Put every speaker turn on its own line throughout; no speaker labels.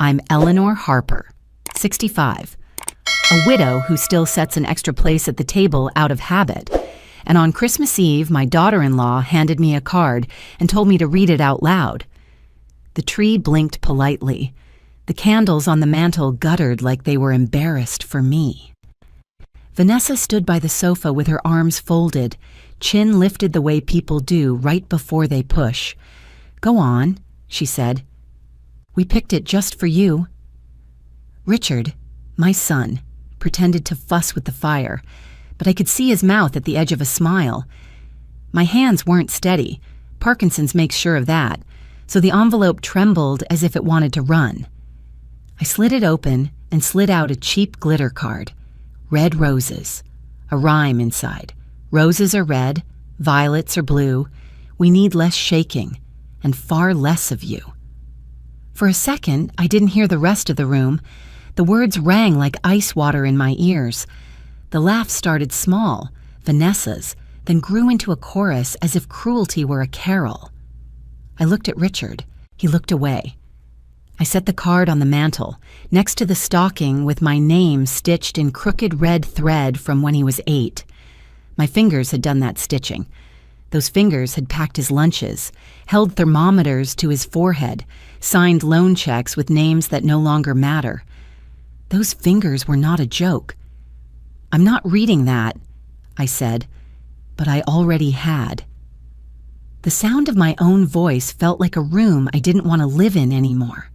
I'm Eleanor Harper, 65, a widow who still sets an extra place at the table out of habit. And on Christmas Eve, my daughter-in-law handed me a card and told me to read it out loud. The tree blinked politely. The candles on the mantel guttered like they were embarrassed for me. Vanessa stood by the sofa with her arms folded, chin lifted the way people do right before they push. "Go on," she said. "We picked it just for you." Richard, my son, pretended to fuss with the fire, but I could see his mouth at the edge of a smile. My hands weren't steady. Parkinson's makes sure of that, so the envelope trembled as if it wanted to run. I slid it open and slid out a cheap glitter card. Red roses. A rhyme inside. Roses are red, violets are blue. We need less shaking, and far less of you. For a second, I didn't hear the rest of the room. The words rang like ice water in my ears. The laugh started small, Vanessa's, then grew into a chorus as if cruelty were a carol. I looked at Richard. He looked away. I set the card on the mantel, next to the stocking with my name stitched in crooked red thread from when he was 8. My fingers had done that stitching. Those fingers had packed his lunches, held thermometers to his forehead, signed loan checks with names that no longer matter. Those fingers were not a joke. "I'm not reading that," I said, but I already had. The sound of my own voice felt like a room I didn't want to live in anymore.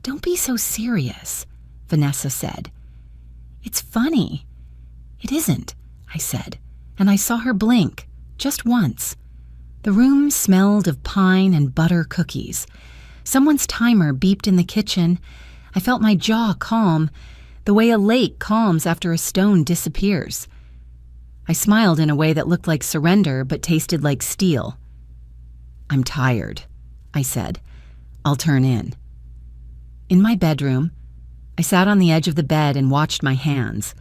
"Don't be so serious," Vanessa said. "It's funny." "It isn't," I said, and I saw her blink, just once. The room smelled of pine and butter cookies. Someone's timer beeped in the kitchen. I felt my jaw calm, the way a lake calms after a stone disappears. I smiled in a way that looked like surrender but tasted like steel. "I'm tired," I said. "I'll turn in." In my bedroom, I sat on the edge of the bed and watched my hands.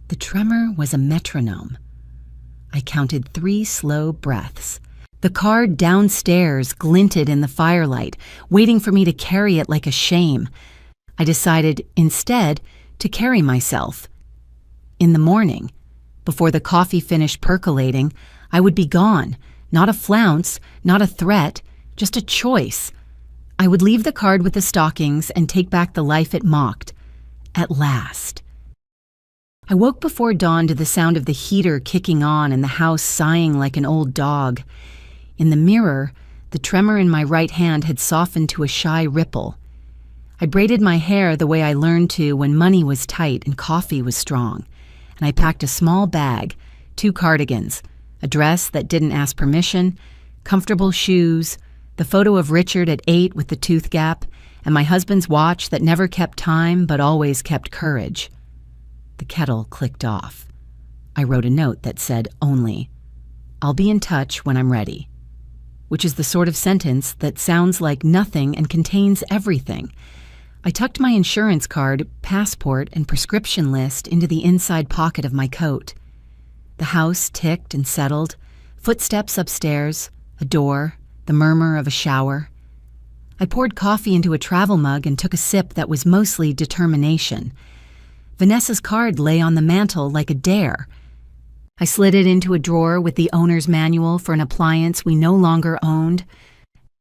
The tremor was a metronome. I counted 3 slow breaths. The card downstairs glinted in the firelight, waiting for me to carry it like a shame. I decided, instead, to carry myself. In the morning, before the coffee finished percolating, I would be gone. Not a flounce, not a threat, just a choice. I would leave the card with the stockings and take back the life it mocked. At last. I woke before dawn to the sound of the heater kicking on and the house sighing like an old dog. In the mirror, the tremor in my right hand had softened to a shy ripple. I braided my hair the way I learned to when money was tight and coffee was strong, and I packed a small bag, 2 cardigans, a dress that didn't ask permission, comfortable shoes, the photo of Richard at 8 with the tooth gap, and my husband's watch that never kept time but always kept courage. The kettle clicked off. I wrote a note that said only, "I'll be in touch when I'm ready," which is the sort of sentence that sounds like nothing and contains everything. I tucked my insurance card, passport, and prescription list into the inside pocket of my coat. The house ticked and settled, footsteps upstairs, a door, the murmur of a shower. I poured coffee into a travel mug and took a sip that was mostly determination. Vanessa's card lay on the mantel like a dare. I slid it into a drawer with the owner's manual for an appliance we no longer owned.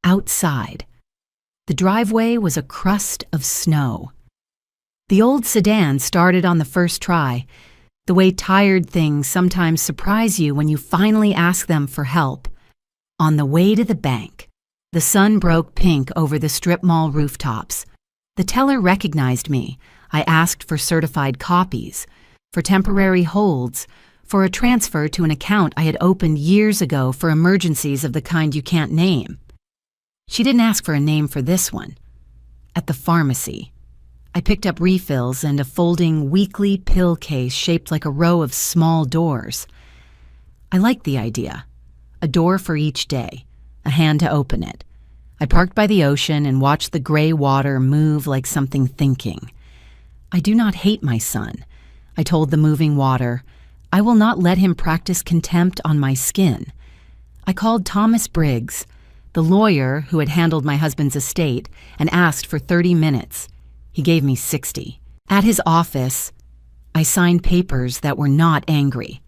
Outside. The driveway was a crust of snow. The old sedan started on the first try, the way tired things sometimes surprise you when you finally ask them for help. On the way to the bank, the sun broke pink over the strip mall rooftops. The teller recognized me. I asked for certified copies, for temporary holds, for a transfer to an account I had opened years ago for emergencies of the kind you can't name. She didn't ask for a name for this one. At the pharmacy, I picked up refills and a folding weekly pill case shaped like a row of small doors. I liked the idea. A door for each day, a hand to open it. I parked by the ocean and watched the gray water move like something thinking. I do not hate my son, I told the moving water. I will not let him practice contempt on my skin. I called Thomas Briggs, the lawyer who had handled my husband's estate, and asked for 30 minutes. He gave me 60. At his office, I signed papers that were not angry,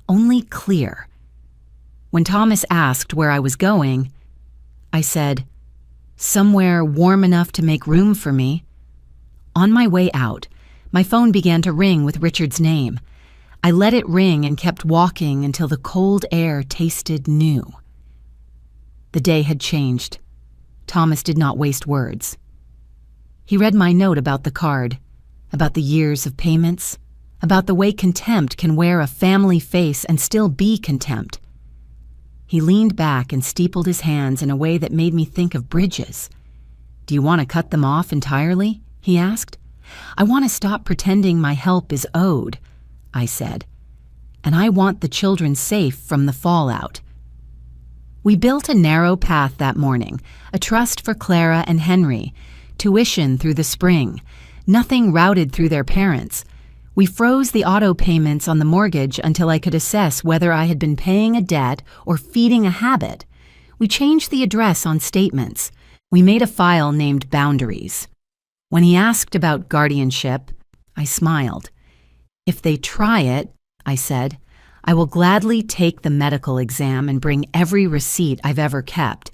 only clear. When Thomas asked where I was going, I said, "Somewhere warm enough to make room for me." On my way out, my phone began to ring with Richard's name. I let it ring and kept walking until the cold air tasted new. The day had changed. Thomas did not waste words. He read my note about the card, about the years of payments, about the way contempt can wear a family face and still be contempt. He leaned back and steepled his hands in a way that made me think of bridges. "Do you want to cut them off entirely?" he asked. "I want to stop pretending my help is owed," I said. "And I want the children safe from the fallout." We built a narrow path that morning, a trust for Clara and Henry, tuition through the spring, nothing routed through their parents. We froze the auto payments on the mortgage until I could assess whether I had been paying a debt or feeding a habit. We changed the address on statements. We made a file named Boundaries. When he asked about guardianship, I smiled. "If they try it," I said, "I will gladly take the medical exam and bring every receipt I've ever kept.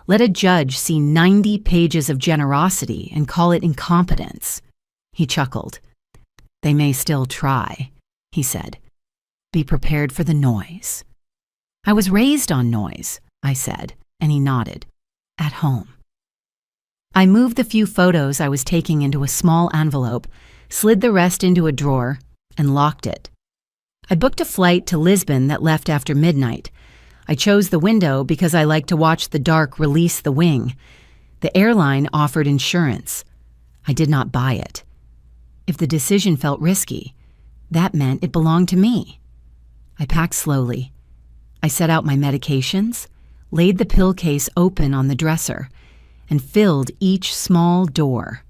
Let a judge see 90 pages of generosity and call it incompetence." He chuckled. "They may still try," he said. "Be prepared for the noise." "I was raised on noise," I said, and he nodded. "At home." I moved the few photos I was taking into a small envelope, slid the rest into a drawer, and locked it. I booked a flight to Lisbon that left after midnight. I chose the window because I like to watch the dark release the wing. The airline offered insurance. I did not buy it. If the decision felt risky, that meant it belonged to me. I packed slowly. I set out my medications, laid the pill case open on the dresser, and filled each small door.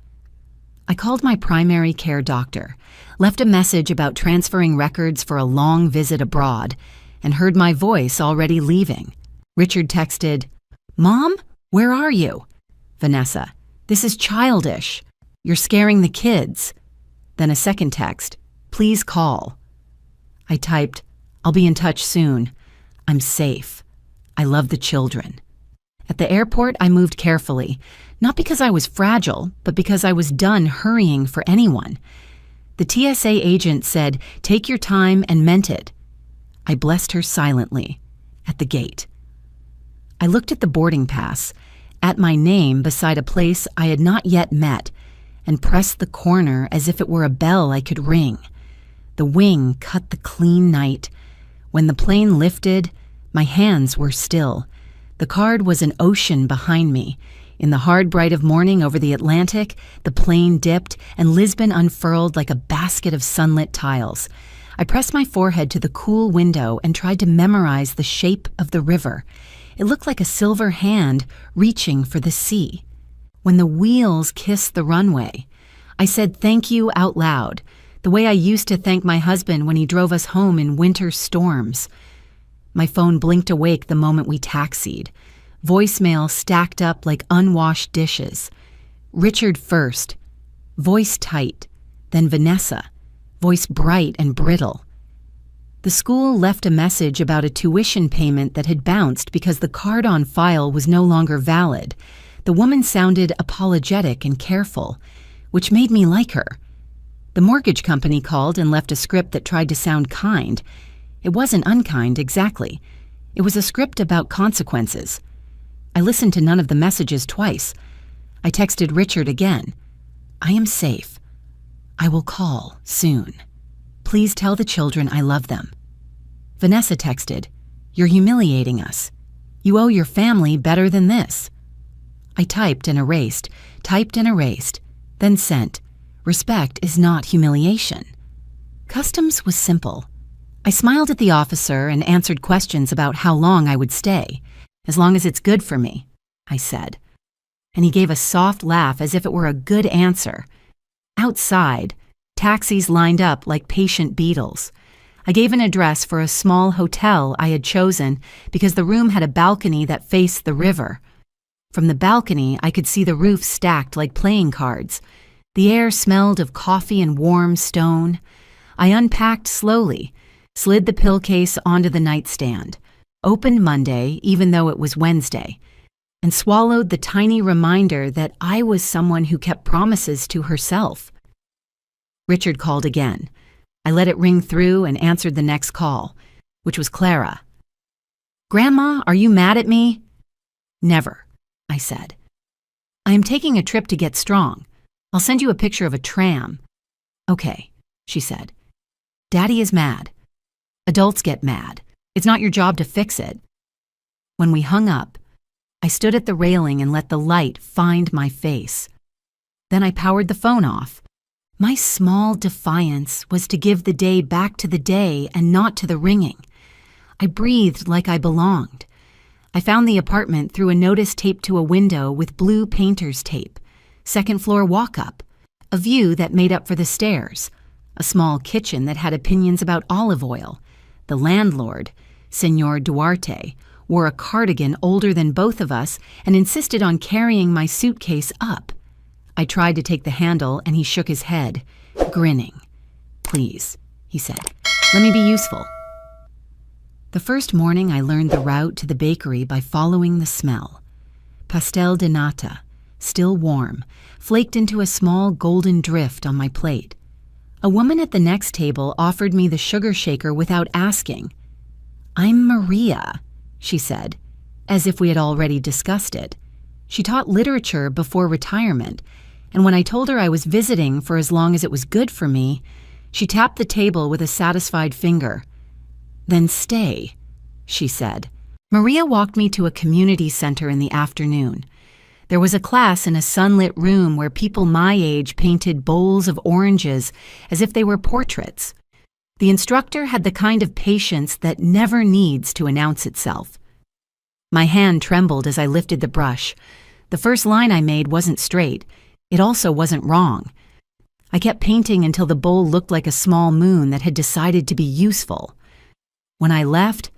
I called my primary care doctor, left a message about transferring records for a long visit abroad, and heard my voice already leaving. Richard texted, "Mom, where are you?" "Vanessa, this is childish. You're scaring the kids." Then a second text, "Please call." I typed, "I'll be in touch soon. I'm safe. I love the children." At the airport, I moved carefully, not because I was fragile, but because I was done hurrying for anyone. The TSA agent said, "Take your time," and meant it. I blessed her silently at the gate. I looked at the boarding pass, at my name beside a place I had not yet met, and pressed the corner as if it were a bell I could ring. The wing cut the clean night. When the plane lifted, my hands were still. The card was an ocean behind me. In the hard bright of morning over the Atlantic, the plane dipped and Lisbon unfurled like a basket of sunlit tiles. I pressed my forehead to the cool window and tried to memorize the shape of the river. It looked like a silver hand reaching for the sea. When the wheels kissed the runway, I said thank you out loud, the way I used to thank my husband when he drove us home in winter storms. My phone blinked awake the moment we taxied. Voicemail stacked up like unwashed dishes. Richard first, voice tight, then Vanessa, voice bright and brittle. The school left a message about a tuition payment that had bounced because the card on file was no longer valid. The woman sounded apologetic and careful, which made me like her. The mortgage company called and left a script that tried to sound kind. It wasn't unkind, exactly. It was a script about consequences. I listened to none of the messages twice. I texted Richard again. "I am safe. I will call soon. Please tell the children I love them." Vanessa texted, "You're humiliating us. You owe your family better than this." I typed and erased, then sent. Respect is not humiliation. Customs was simple. I smiled at the officer and answered questions about how long I would stay. "As long as it's good for me," I said. And he gave a soft laugh as if it were a good answer. Outside, taxis lined up like patient beetles. I gave an address for a small hotel I had chosen because the room had a balcony that faced the river. From the balcony, I could see the roof stacked like playing cards. The air smelled of coffee and warm stone. I unpacked slowly, slid the pill case onto the nightstand, opened Monday even though it was Wednesday, and swallowed the tiny reminder that I was someone who kept promises to herself. Richard called again. I let it ring through and answered the next call, which was Clara. "Grandma, are you mad at me?" "Never," I said. "I am taking a trip to get strong. I'll send you a picture of a tram." "Okay," she said. "Daddy is mad. Adults get mad. It's not your job to fix it." When we hung up, I stood at the railing and let the light find my face. Then I powered the phone off. My small defiance was to give the day back to the day and not to the ringing. I breathed like I belonged. I found the apartment through a notice taped to a window with blue painter's tape, second-floor walk-up, a view that made up for the stairs, a small kitchen that had opinions about olive oil. The landlord, Senor Duarte, wore a cardigan older than both of us and insisted on carrying my suitcase up. I tried to take the handle and he shook his head, grinning. "Please," he said, "let me be useful." The first morning I learned the route to the bakery by following the smell. Pastel de nata, still warm, flaked into a small golden drift on my plate. A woman at the next table offered me the sugar shaker without asking. "I'm Maria," she said, as if we had already discussed it. She taught literature before retirement, and when I told her I was visiting for as long as it was good for me, she tapped the table with a satisfied finger. "Then stay," she said. Maria walked me to a community center in the afternoon. There was a class in a sunlit room where people my age painted bowls of oranges as if they were portraits. The instructor had the kind of patience that never needs to announce itself. My hand trembled as I lifted the brush. The first line I made wasn't straight. It also wasn't wrong. I kept painting until the bowl looked like a small moon that had decided to be useful. When I left,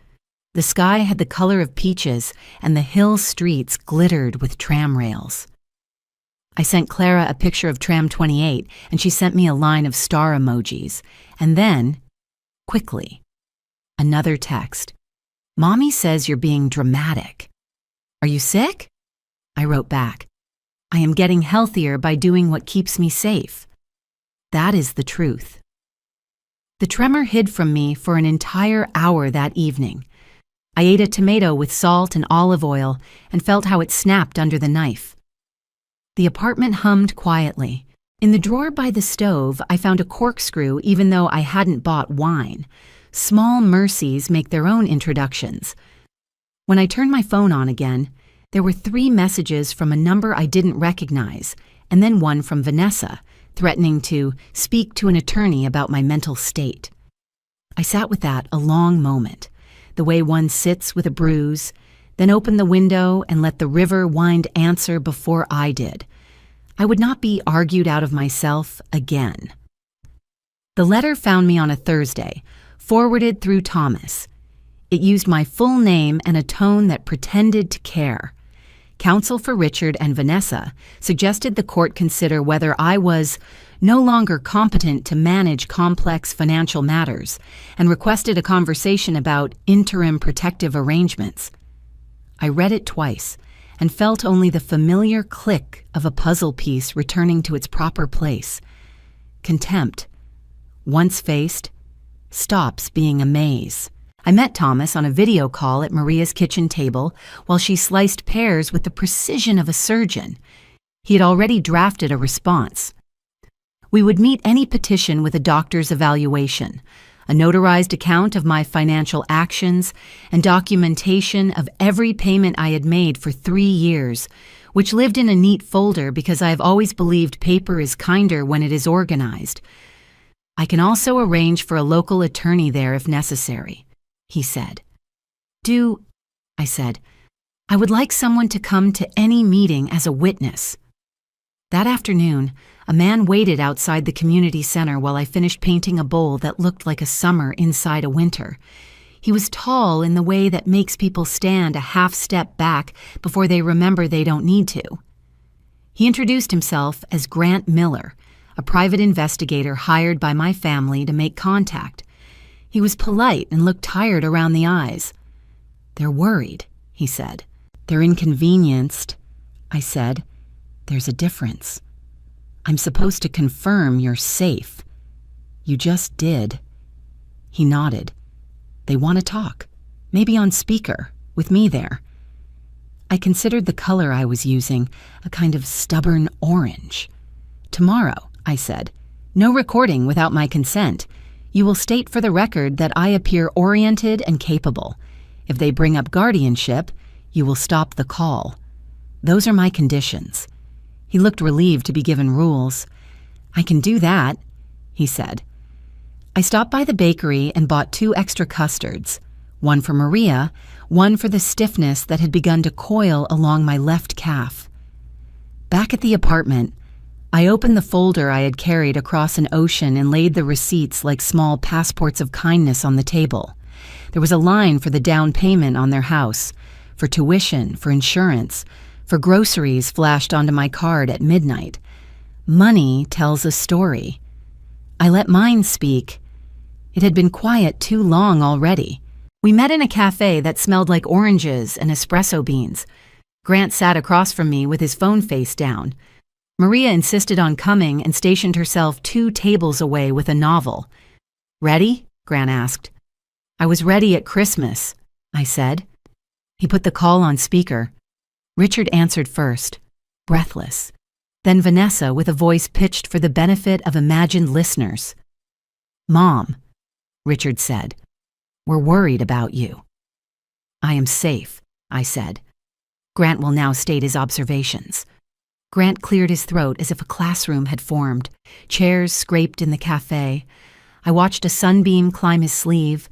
the sky had the color of peaches and the hill streets glittered with tram rails. I sent Clara a picture of Tram 28 and she sent me a line of star emojis. And then, quickly, another text. "Mommy says you're being dramatic." "Are you sick?" I wrote back. "I am getting healthier by doing what keeps me safe." That is the truth. The tremor hid from me for an entire hour that evening. I ate a tomato with salt and olive oil and felt how it snapped under the knife. The apartment hummed quietly. In the drawer by the stove, I found a corkscrew even though I hadn't bought wine. Small mercies make their own introductions. When I turned my phone on again, there were 3 messages from a number I didn't recognize, and then one from Vanessa, threatening to speak to an attorney about my mental state. I sat with that a long moment, the way one sits with a bruise, then opened the window and let the river wind answer before I did. I would not be argued out of myself again. The letter found me on a Thursday, forwarded through Thomas. It used my full name and a tone that pretended to care. Counsel for Richard and Vanessa suggested the court consider whether I was no longer competent to manage complex financial matters and requested a conversation about interim protective arrangements. I read it twice and felt only the familiar click of a puzzle piece returning to its proper place. Contempt, once faced, stops being a maze. I met Thomas on a video call at Maria's kitchen table while she sliced pears with the precision of a surgeon. He had already drafted a response. We would meet any petition with a doctor's evaluation, a notarized account of my financial actions, and documentation of every payment I had made for 3 years, which lived in a neat folder because I have always believed paper is kinder when it is organized. I can also arrange for a local attorney there if necessary, he said. I said. I would like someone to come to any meeting as a witness. That afternoon, a man waited outside the community center while I finished painting a bowl that looked like a summer inside a winter. He was tall in the way that makes people stand a half step back before they remember they don't need to. He introduced himself as Grant Miller, a private investigator hired by my family to make contact. He was polite and looked tired around the eyes. "They're worried," he said. "They're inconvenienced." I said, "There's a difference. I'm supposed to confirm you're safe. You just did." He nodded. "They want to talk, maybe on speaker, with me there." I considered the color I was using, a kind of stubborn orange. "Tomorrow," I said, "no recording without my consent. You will state for the record that I appear oriented and capable. If they bring up guardianship, you will stop the call. Those are my conditions." He looked relieved to be given rules. "I can do that," he said. I stopped by the bakery and bought 2 extra custards, one for Maria, one for the stiffness that had begun to coil along my left calf. Back at the apartment, I opened the folder I had carried across an ocean and laid the receipts like small passports of kindness on the table. There was a line for the down payment on their house, for tuition, for insurance, for groceries flashed onto my card at midnight. Money tells a story. I let mine speak. It had been quiet too long already. We met in a cafe that smelled like oranges and espresso beans. Grant sat across from me with his phone face down. Maria insisted on coming and stationed herself 2 tables away with a novel. "Ready?" Grant asked. "I was ready at Christmas," I said. He put the call on speaker. Richard answered first, breathless. Then Vanessa with a voice pitched for the benefit of imagined listeners. "Mom," Richard said, "we're worried about you." "I am safe," I said. Grant will now state his observations. Grant cleared his throat as if a classroom had formed. Chairs scraped in the cafe. I watched a sunbeam climb his sleeve.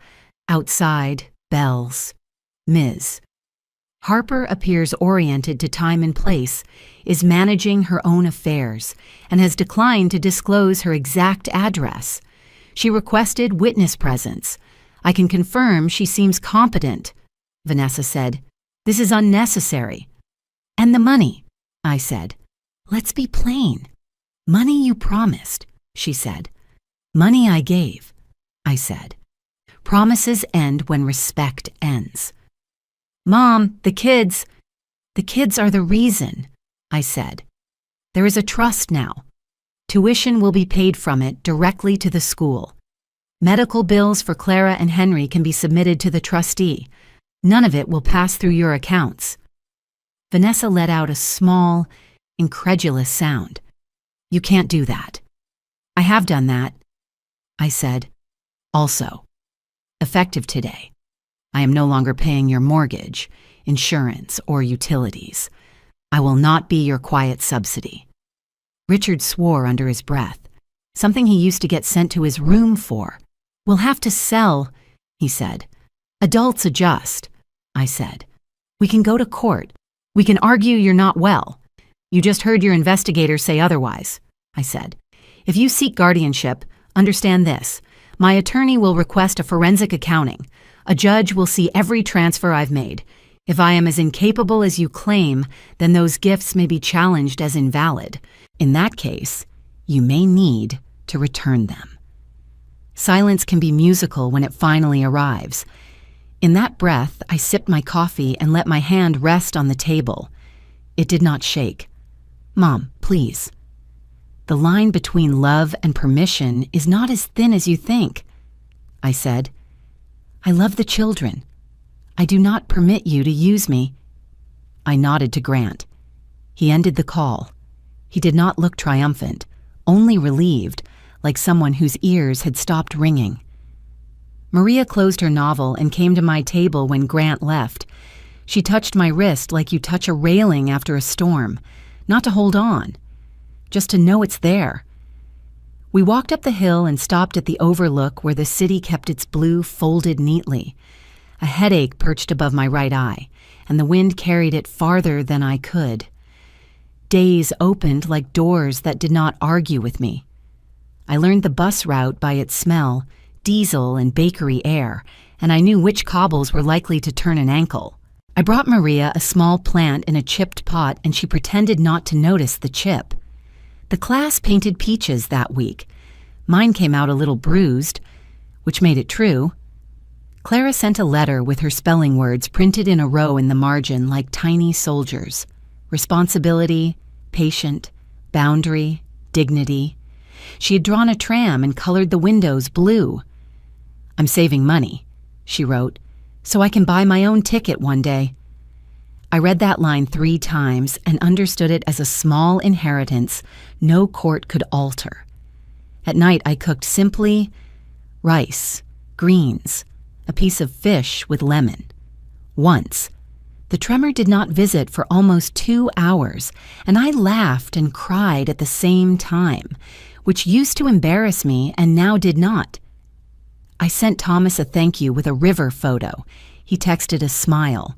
Outside, bells. Ms. Harper appears oriented to time and place, is managing her own affairs, and has declined to disclose her exact address. She requested witness presence. "I can confirm she seems competent," Vanessa said. "This is unnecessary." "And the money," I said. "Let's be plain. Money you promised," she said. "Money I gave," I said. "Promises end when respect ends." "Mom, the kids are the reason," I said. "There is a trust now. Tuition will be paid from it directly to the school. Medical bills for Clara and Henry can be submitted to the trustee. None of it will pass through your accounts." Vanessa let out a small, incredulous sound. "You can't do that." "I have done that," I said. "Also, effective today, I am no longer paying your mortgage, insurance, or utilities. I will not be your quiet subsidy." Richard swore under his breath, something he used to get sent to his room for. "We'll have to sell," he said. "Adults adjust," I said. "We can go to court. We can argue you're not well. You just heard your investigator say otherwise," I said. "If you seek guardianship, understand this. My attorney will request a forensic accounting. A judge will see every transfer I've made. If I am as incapable as you claim, then those gifts may be challenged as invalid. In that case, you may need to return them." Silence can be musical when it finally arrives. In that breath, I sipped my coffee and let my hand rest on the table. It did not shake. "Mom, please." "The line between love and permission is not as thin as you think," I said. "I love the children. I do not permit you to use me." I nodded to Grant. He ended the call. He did not look triumphant, only relieved, like someone whose ears had stopped ringing. Maria closed her novel and came to my table when Grant left. She touched my wrist like you touch a railing after a storm, not to hold on, just to know it's there. We walked up the hill and stopped at the overlook where the city kept its blue folded neatly. A headache perched above my right eye, and the wind carried it farther than I could. Days opened like doors that did not argue with me. I learned the bus route by its smell, diesel and bakery air, and I knew which cobbles were likely to turn an ankle. I brought Maria a small plant in a chipped pot, and she pretended not to notice the chip. The class painted peaches that week. Mine came out a little bruised, which made it true. Clara sent a letter with her spelling words printed in a row in the margin like tiny soldiers. Responsibility, patient, boundary, dignity. She had drawn a tram and colored the windows blue. "I'm saving money," she wrote, "so I can buy my own ticket one day." I read that line 3 times and understood it as a small inheritance no court could alter. At night I cooked simply rice, greens, a piece of fish with lemon. Once, the tremor did not visit for almost 2 hours, and I laughed and cried at the same time, which used to embarrass me and now did not. I sent Thomas a thank you with a river photo. He texted a smile.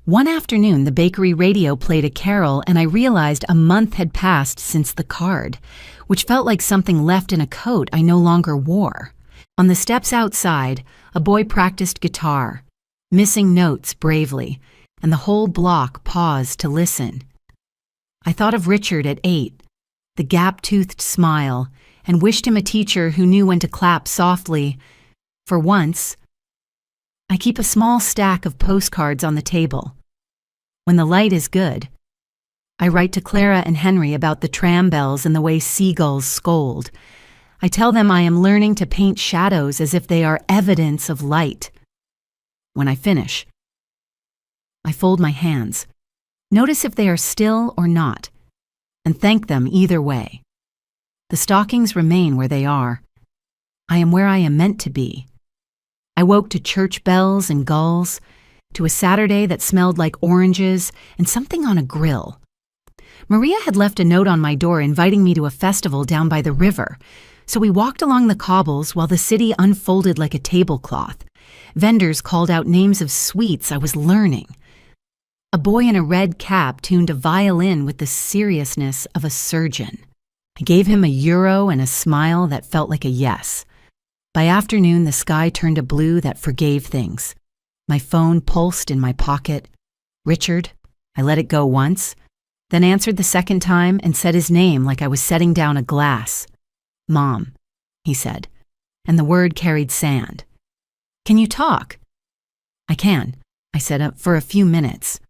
One afternoon, the bakery radio played a carol, and I realized a month had passed since the card, which felt like something left in a coat I no longer wore. On the steps outside, a boy practiced guitar, missing notes bravely, and the whole block paused to listen. I thought of Richard at 8, the gap-toothed smile, and wished him a teacher who knew when to clap softly. For once, I keep a small stack of postcards on the table. When the light is good, I write to Clara and Henry about the tram bells and the way seagulls scold. I tell them I am learning to paint shadows as if they are evidence of light. When I finish, I fold my hands, notice if they are still or not, and thank them either way. The stockings remain where they are. I am where I am meant to be. I woke to church bells and gulls, to a Saturday that smelled like oranges and something on a grill. Maria had left a note on my door inviting me to a festival down by the river, so we walked along the cobbles while the city unfolded like a tablecloth. Vendors called out names of sweets I was learning. A boy in a red cap tuned a violin with the seriousness of a surgeon. I gave him €1 and a smile that felt like a yes. By afternoon, the sky turned a blue that forgave things. My phone pulsed in my pocket. Richard, I let it go once, then answered the second time and said his name like I was setting down a glass. "Mom," he said, and the word carried sand. "Can you talk?" "I can," I said, "for a few minutes."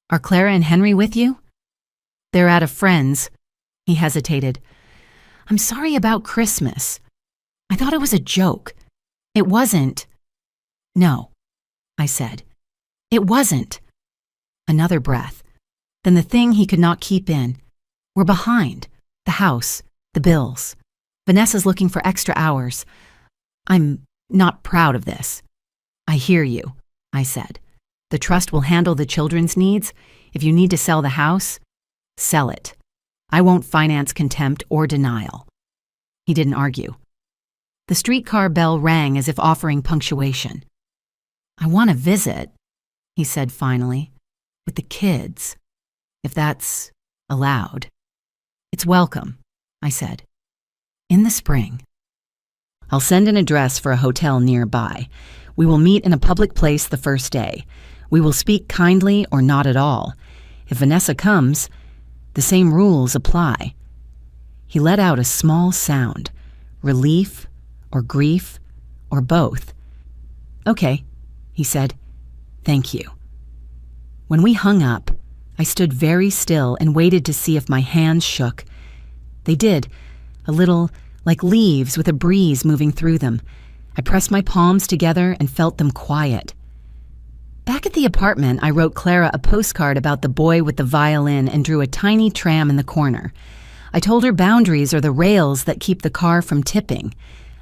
"Are Clara and Henry with you?" "They're at a friend's." He hesitated. "I'm sorry about Christmas. I thought it was a joke. It wasn't." "No," I said. "It wasn't." Another breath. Then the thing he could not keep in. "We're behind. The house, the bills. Vanessa's looking for extra hours. I'm not proud of this." "I hear you," I said. "The trust will handle the children's needs. If you need to sell the house, sell it. I won't finance contempt or denial." He didn't argue. The streetcar bell rang as if offering punctuation. "I want to visit," he said finally, "with the kids, if that's allowed." "It's welcome," I said. "In the spring." "I'll send an address for a hotel nearby. We will meet in a public place the first day. We will speak kindly or not at all. If Vanessa comes, the same rules apply." He let out a small sound, relief or grief or both. "Okay," he said. "Thank you." When we hung up, I stood very still and waited to see if my hands shook. They did, a little like leaves with a breeze moving through them. I pressed my palms together and felt them quiet. Back at the apartment, I wrote Clara a postcard about the boy with the violin and drew a tiny tram in the corner. I told her boundaries are the rails that keep the car from tipping.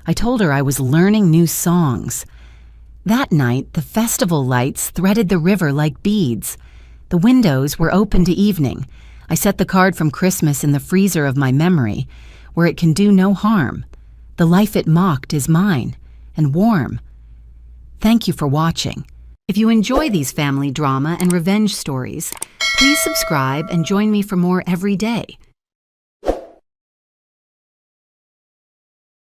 I told her I was learning new songs. That night, the festival lights threaded the river like beads. The windows were open to evening. I set the card from Christmas in the freezer of my memory, where it can do no harm. The life it mocked is mine, and warm. Thank you for watching. If you enjoy these family drama and revenge stories, please subscribe and join me for more every day.